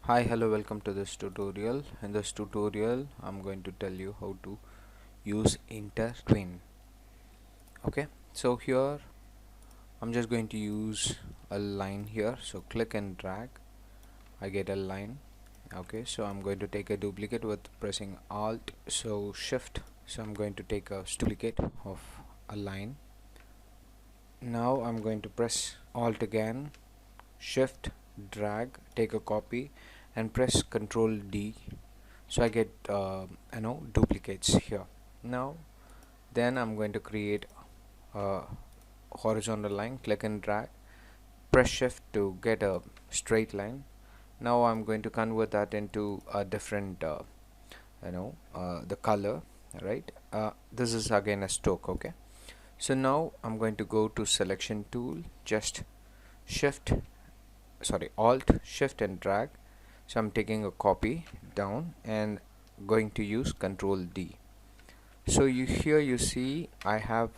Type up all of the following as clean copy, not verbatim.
Hi, hello, welcome to this tutorial. In this tutorial I'm going to tell you how to use intertwine. Okay, so here I'm just going to use a line here, so click and drag, I get a line. Okay, so I'm going to take a duplicate with pressing alt, so shift, so I'm going to take a duplicate of a line. Now I'm going to press alt again, shift, drag, take a copy and press Ctrl D, so I get duplicates here. Now then I'm going to create a horizontal line, click and drag, press shift to get a straight line. Now I'm going to convert that into a different the color, right? This is again a stroke. Okay, so now I'm going to go to selection tool, just alt shift and drag, so I'm taking a copy down and going to use Ctrl D. So here you see I have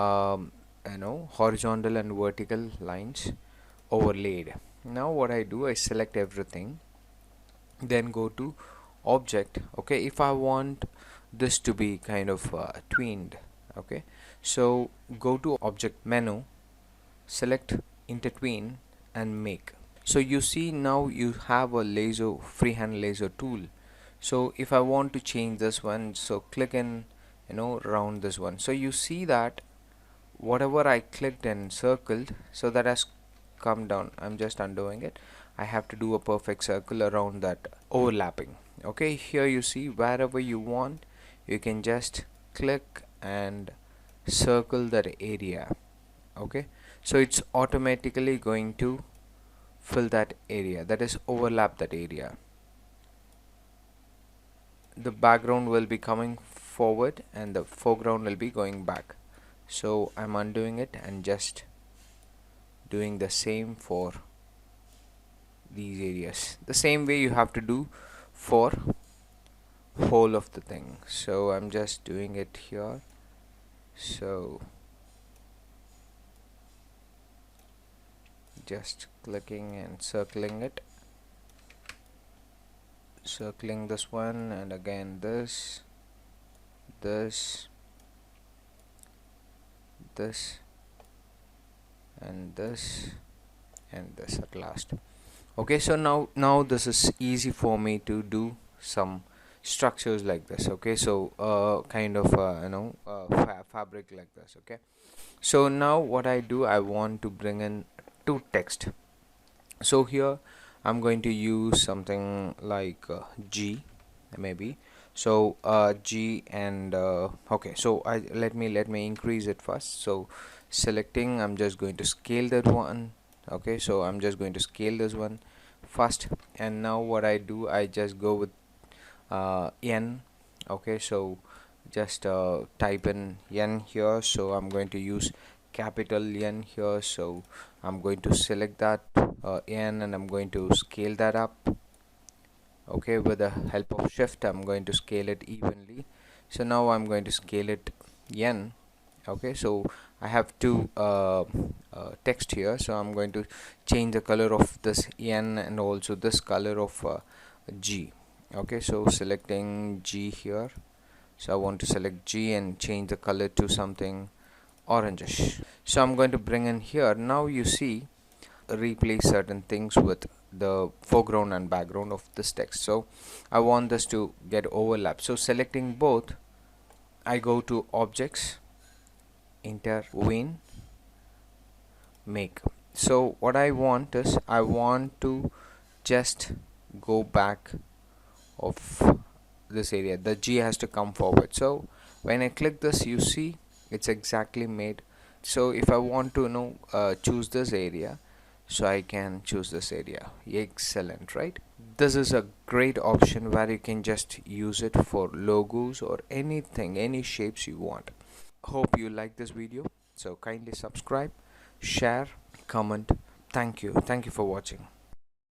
horizontal and vertical lines overlaid. Now what I do, I select everything, then go to object. Okay, if I want this to be kind of twined, okay, so go to object menu, select intertwine and make. So you see now you have a laser, freehand laser tool. So if I want to change this one, so click and round this one. So you see that whatever I clicked and circled, so that has come down. I'm just undoing it. I have to do a perfect circle around that overlapping. Okay, here you see wherever you want, you can just click and circle that area. Okay, so it's automatically going to fill that area, that is overlap that area. The background will be coming forward and the foreground will be going back. So I'm undoing it and just doing the same for these areas. The same way you have to do for whole of the thing. So I'm just doing it here. So just clicking and circling it, circling this one, and again this and this and this at last. Okay, so now this is easy for me to do some structures like this. Okay, so kind of fabric like this. Okay, so now what I do, I want to bring in two text. So here I'm going to use something like G maybe. So G and okay, so let me increase it first. So selecting, I'm just going to scale that one. Okay, so I'm just going to scale this one first, and now what I do, I just go with N. Okay, so just type in N here, so I'm going to use capital N here, so I'm going to select that N and I'm going to scale that up. Okay, with the help of shift I'm going to scale it evenly. So now I'm going to scale it N. Okay, so I have two text here, so I'm going to change the color of this N and also this color of G. Okay, so selecting G here, so I want to select G and change the color to something orangish. So I'm going to bring in here. Now you see, replace certain things with the foreground and background of this text. So I want this to get overlap, so selecting both, I go to objects, intertwine, make. So what I want is, I want to just go back of this area, the G has to come forward. So when I click this, you see it's exactly made. So if I want to choose this area, so I can choose this area. Excellent, right? This is a great option where you can just use it for logos or anything, any shapes you want. Hope you like this video, so kindly subscribe, share, comment. Thank you for watching.